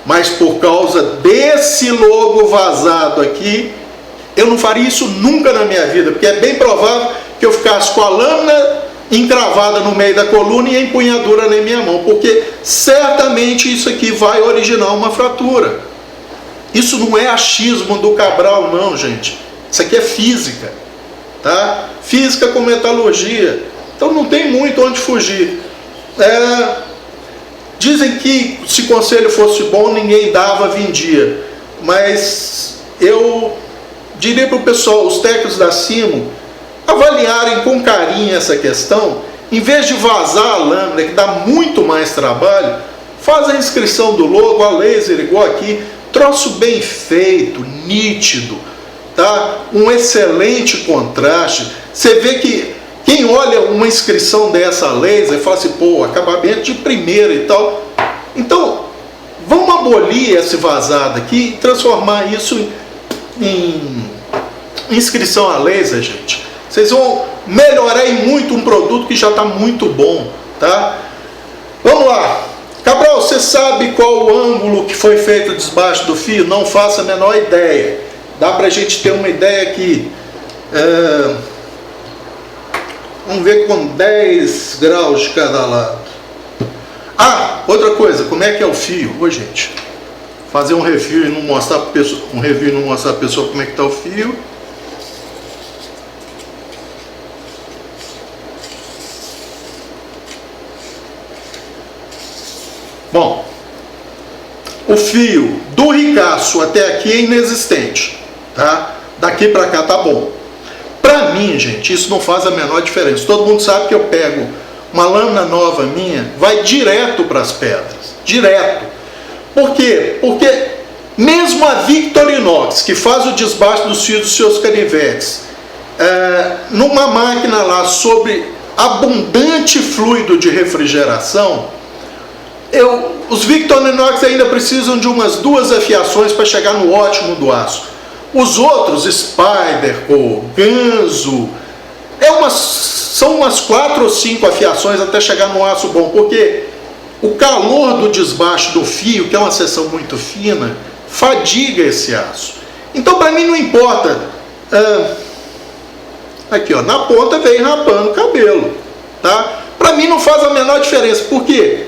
Mas por causa desse logo vazado aqui, eu não faria isso nunca na minha vida, porque é bem provável que eu ficasse com a lâmina encravada no meio da coluna e a empunhadura na minha mão, porque certamente isso aqui vai originar uma fratura. Isso não é achismo do Cabral não, gente. Isso aqui é física, tá? Física com metalurgia. Então não tem muito onde fugir. Dizem que se conselho fosse bom, ninguém dava, vendia. Mas eu diria para o pessoal, os técnicos da Simo, avaliarem com carinho essa questão. Em vez de vazar a lâmina, que dá muito mais trabalho, faz a inscrição do logo a laser igual aqui, troço bem feito, nítido, tá? Um excelente contraste. Você vê que quem olha uma inscrição dessa a laser fala assim, pô, acabamento de primeira e tal. Então, vamos abolir esse vazado aqui e transformar isso em inscrição a laser, gente. Vocês vão melhorar em muito um produto que já está muito bom, tá? Vamos lá. Cabral, você sabe qual o ângulo que foi feito debaixo do fio? Não faço a menor ideia. Dá para a gente ter uma ideia aqui. Vamos ver com 10 graus de cada lado. Ah, outra coisa, como é que é o fio? Ô, gente, fazer um review e não mostrar para a pessoa como é que está o fio. Bom, o fio do ricaço até aqui é inexistente, tá? Daqui para cá tá bom. Para mim, gente, isso não faz a menor diferença. Todo mundo sabe que eu pego uma lâmina nova minha, vai direto para as pedras, direto. Por quê? Porque mesmo a Victorinox, que faz o desbaste dos fios dos seus canivetes, numa máquina lá sobre abundante fluido de refrigeração, os Victorinox ainda precisam de umas 2 afiações para chegar no ótimo do aço. Os outros, Spyderco, Ganso, são umas 4 ou 5 afiações até chegar no aço bom, porque o calor do desbaste do fio, que é uma seção muito fina, fadiga esse aço. Então, para mim, não importa. Aqui, ó, na ponta vem rapando o cabelo, tá? Para mim não faz a menor diferença, porque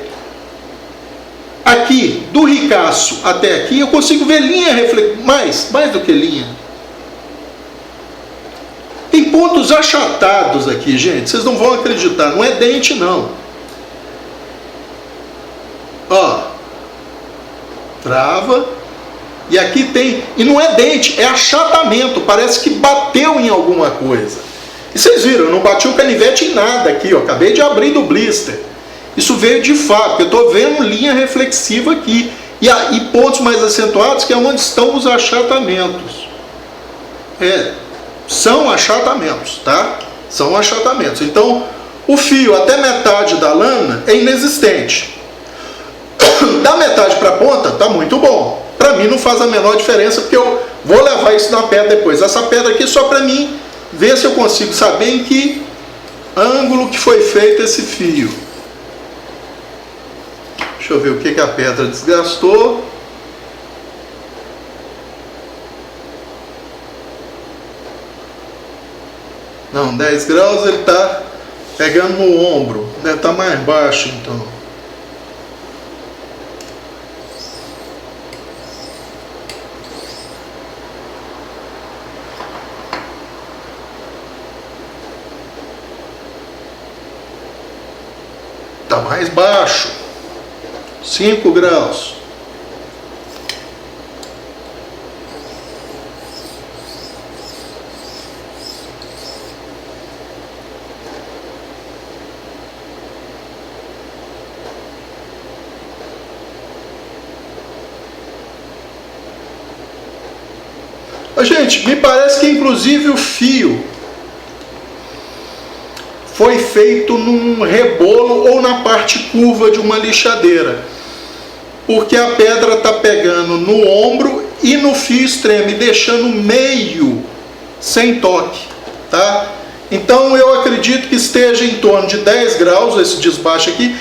aqui, do ricaço até aqui, eu consigo ver linha refletida, mais do que linha. Tem pontos achatados aqui, gente, vocês não vão acreditar, não é dente não. Ó, trava, e aqui tem, e não é dente, é achatamento, parece que bateu em alguma coisa. E vocês viram, eu não bati o canivete em nada aqui, ó, acabei de abrir do blister. Isso veio de fábrica, eu estou vendo linha reflexiva aqui. E pontos mais acentuados, que é onde estão os achatamentos. São achatamentos, tá? São achatamentos. Então, o fio até metade da lâmina é inexistente. Da metade para a ponta, tá muito bom. Para mim não faz a menor diferença, porque eu vou levar isso na pedra depois. Essa pedra aqui é só para mim ver se eu consigo saber em que ângulo que foi feito esse fio. Deixa eu ver o que a pedra desgastou. Não, 10 graus ele está pegando no ombro. Deve estar mais baixo então. Está mais baixo. 5 graus. Gente, me parece que inclusive o fio foi feito num rebolo ou na parte curva de uma lixadeira, porque a pedra está pegando no ombro e no fio extremo e deixando o meio sem toque, tá? Então eu acredito que esteja em torno de 10 graus esse desbaste aqui.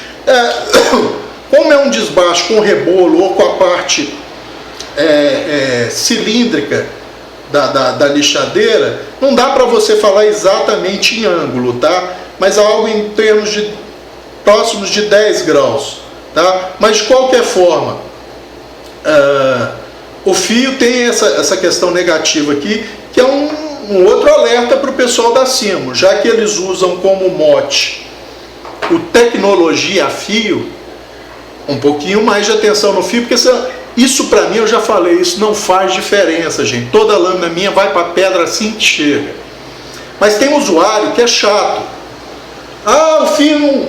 Como é um desbaste com rebolo ou com a parte cilíndrica da lixadeira, não dá para você falar exatamente em ângulo, tá? Mas algo em termos de próximos de 10 graus, tá? Mas de qualquer forma, o fio tem essa questão negativa aqui, que é um outro alerta para o pessoal da Simo, já que eles usam como mote o tecnologia a fio, um pouquinho mais de atenção no fio, porque isso para mim, eu já falei, isso não faz diferença, gente. Toda lâmina minha vai para a pedra assim que chega. Mas tem usuário que é chato. O fio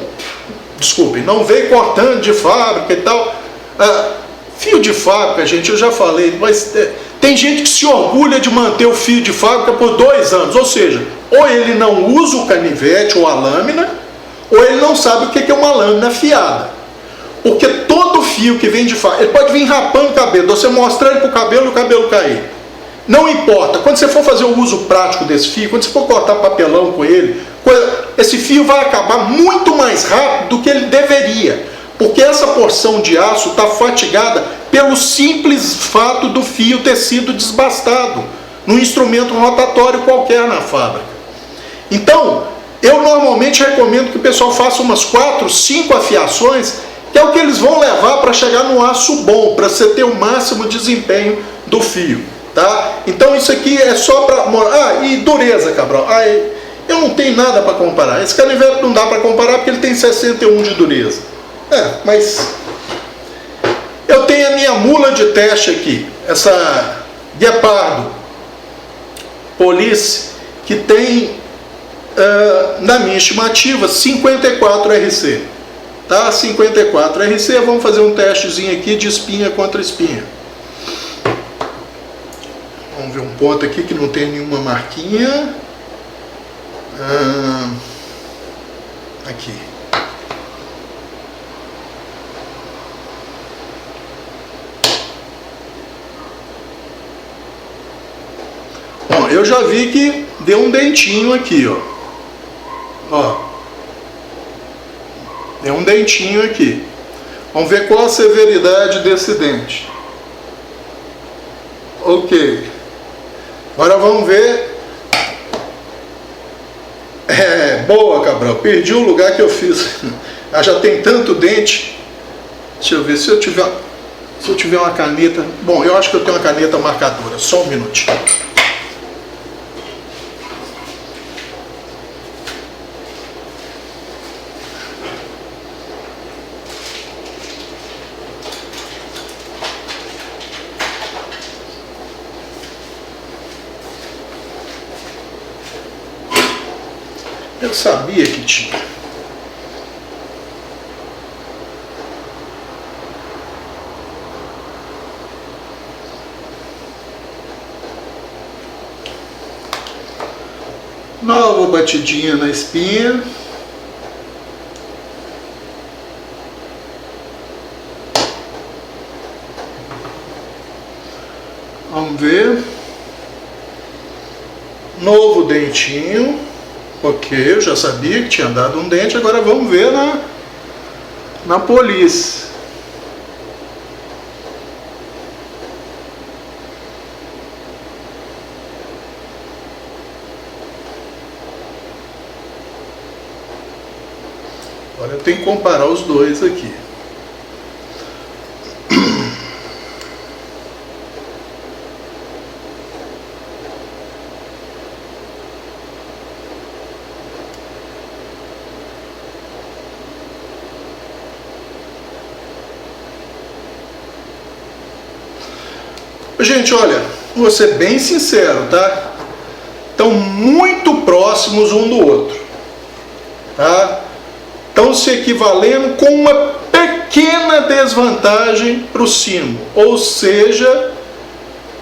não veio cortando de fábrica e tal. Fio de fábrica, gente, eu já falei, mas tem gente que se orgulha de manter o fio de fábrica por 2 anos. Ou seja, ou ele não usa o canivete ou a lâmina, ou ele não sabe o que é uma lâmina afiada. Porque todo fio que vem de fábrica, ele pode vir rapando o cabelo, você mostrar ele para o cabelo e o cabelo cair. Não importa, quando você for fazer o uso prático desse fio, quando você for cortar papelão com ele, esse fio vai acabar muito mais rápido do que ele deveria. Porque essa porção de aço está fatigada pelo simples fato do fio ter sido desbastado num instrumento rotatório qualquer na fábrica. Então, eu normalmente recomendo que o pessoal faça umas 4, 5 afiações, que é o que eles vão levar para chegar no aço bom, para você ter o máximo desempenho do fio, tá? Então isso aqui é só para... e dureza, Cabral. Eu não tenho nada para comparar. Esse canivete não dá para comparar porque ele tem 61 de dureza. Mas eu tenho a minha mula de teste aqui, essa Guepardo Police, que tem, na minha estimativa, 54 RC. Tá? 54 RC, vamos fazer um testezinho aqui de espinha contra espinha. Vamos ver um ponto aqui que não tem nenhuma marquinha. Aqui. Bom, eu já vi que deu um dentinho aqui, ó. Deu um dentinho aqui. Vamos ver qual a severidade desse dente. Ok. Agora vamos ver. Boa, Cabral. Perdi o lugar que eu fiz. Já tem tanto dente. Deixa eu ver se eu tiver uma caneta. Bom, eu acho que eu tenho uma caneta marcadora. Só um minutinho. Eu sabia que tinha. Nova batidinha na espinha. Vamos ver. Novo dentinho. Ok, eu já sabia que tinha dado um dente, agora vamos ver na Police. Agora eu tenho que comparar os dois aqui. Gente, olha, vou ser bem sincero, tá? Estão muito próximos um do outro, tá? Estão se equivalendo com uma pequena desvantagem para o cimo, ou seja,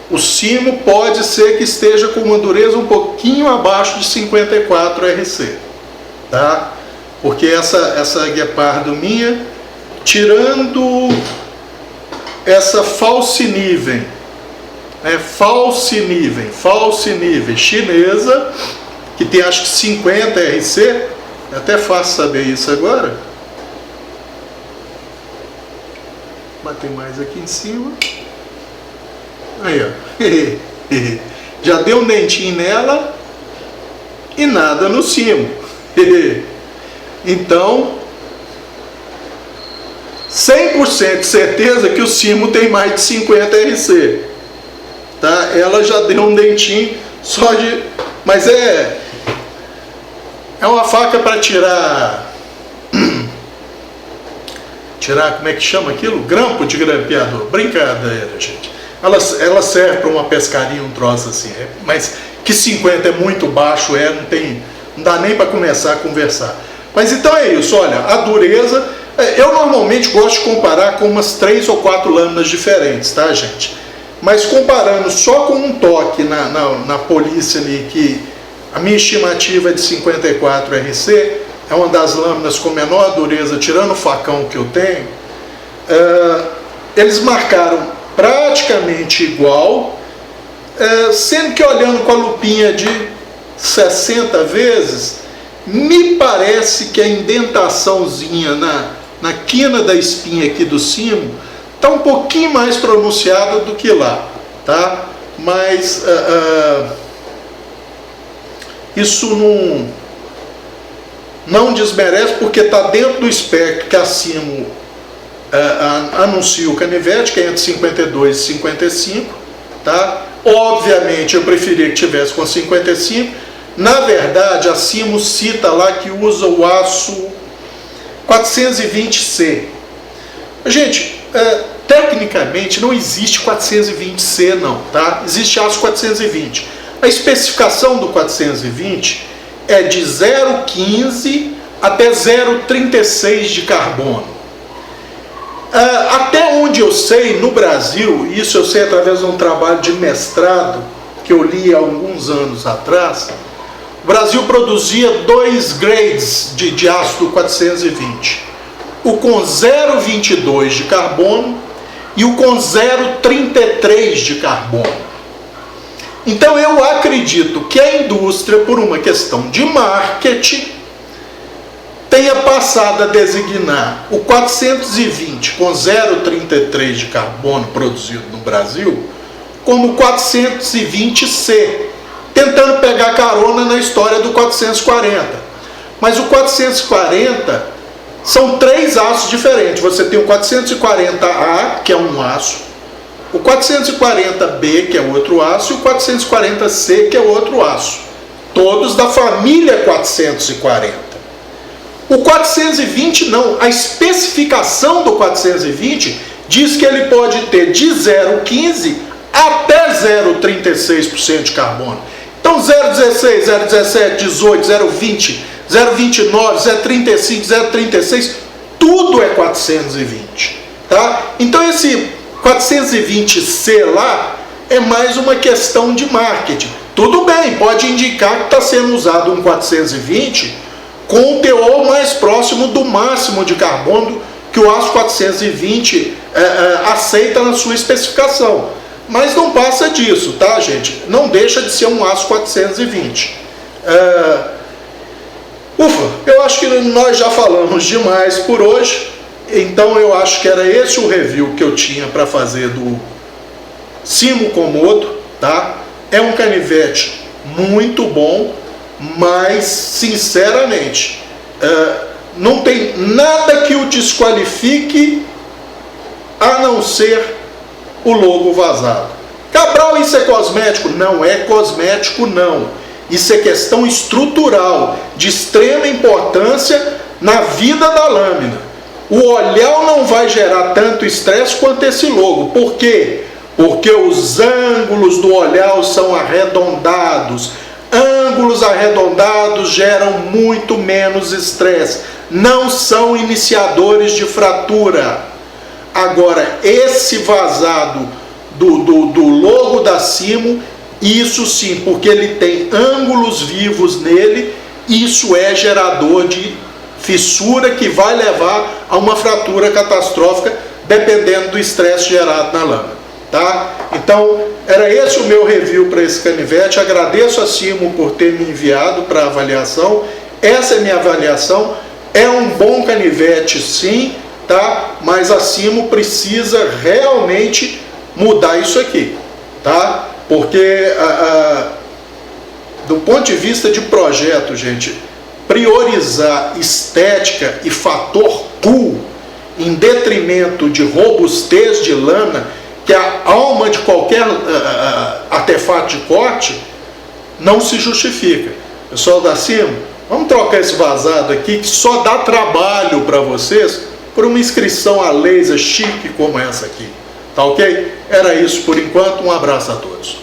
o cimo pode ser que esteja com uma dureza um pouquinho abaixo de 54 RC, tá? Porque essa Guepardo minha, tirando essa falcinível chinesa, que tem acho que 50 RC, é até fácil saber isso agora. Bater mais aqui em cima. Aí, ó. Já deu um dentinho nela e nada no cimo. Então, 100% de certeza que o cimo tem mais de 50 RC. Tá? Ela já deu um dentinho só de... Mas é uma faca para tirar... Como é que chama aquilo? Grampo de grampeador. Brincadeira, gente. Ela serve para uma pescaria, um troço assim. Mas que 50 é muito baixo, não dá nem para começar a conversar. Mas então é isso, olha, a dureza... Eu normalmente gosto de comparar com umas 3 ou 4 lâminas diferentes, tá, gente? Mas comparando só com um toque na Police ali, que a minha estimativa é de 54 RC, é uma das lâminas com menor dureza, tirando o facão que eu tenho, eles marcaram praticamente igual, sendo que olhando com a lupinha de 60 vezes, me parece que a indentaçãozinha na quina da espinha aqui do cimo está um pouquinho mais pronunciada do que lá, tá? Mas isso não desmerece, porque está dentro do espectro que a cimo anuncio o canivete, que é entre 52 e 55, tá? Obviamente eu preferia que tivesse com 55. Na verdade, a Simo cita lá que usa o aço 420C. Gente, tecnicamente não existe 420C não, tá? Existe aço 420. A especificação do 420 é de 0,15 até 0,36 de carbono. Até onde eu sei, no Brasil, isso eu sei através de um trabalho de mestrado que eu li há alguns anos atrás, o Brasil produzia 2 grades de ácido 420. O com 0,22 de carbono e o com 0,33 de carbono. Então eu acredito que a indústria, por uma questão de marketing, tenha passado a designar o 420 com 0,33 de carbono produzido no Brasil como 420C, tentando pegar carona na história do 440. Mas o 440 são 3 aços diferentes. Você tem o 440A, que é um aço, o 440B, que é outro aço, e o 440C, que é outro aço. Todos da família 440. O 420 não, a especificação do 420 diz que ele pode ter de 0,15 até 0,36% de carbono. Então 0,16, 0,17, 18, 0,20, 0,29, 0,35, 0,36, tudo é 420, tá? Então esse 420C lá é mais uma questão de marketing. Tudo bem, pode indicar que está sendo usado um 420 com o teor mais próximo do máximo de carbono que o aço 420 aceita na sua especificação. Mas não passa disso, tá, gente? Não deixa de ser um aço 420. Eu acho que nós já falamos demais por hoje. Então eu acho que era esse o review que eu tinha para fazer do Simo Komodo, tá? É um canivete muito bom, mas sinceramente não tem nada que o desqualifique a não ser o logo vazado. Cabral, isso é cosmético? Não é cosmético não. Isso é questão estrutural, de extrema importância na vida da lâmina. O olhar não vai gerar tanto estresse quanto esse logo. Por quê? Porque os ângulos do olhar são arredondados. Ângulos arredondados geram muito menos estresse. Não são iniciadores de fratura. Agora, esse vazado do logo da Simo, isso sim, porque ele tem ângulos vivos nele, isso é gerador de fissura que vai levar a uma fratura catastrófica, dependendo do estresse gerado na lâmina, tá? Então, era esse o meu review para esse canivete. Agradeço a Simo por ter me enviado para avaliação. Essa é a minha avaliação. É um bom canivete, sim, tá? Mas a Simo precisa realmente mudar isso aqui, tá? Porque do ponto de vista de projeto, gente, priorizar estética e fator cool em detrimento de robustez de lâmina, que é a alma de qualquer artefato de corte, não se justifica. Pessoal da Simo, vamos trocar esse vazado aqui que só dá trabalho para vocês por uma inscrição a laser chique como essa aqui. Tá ok? Era isso por enquanto. Um abraço a todos.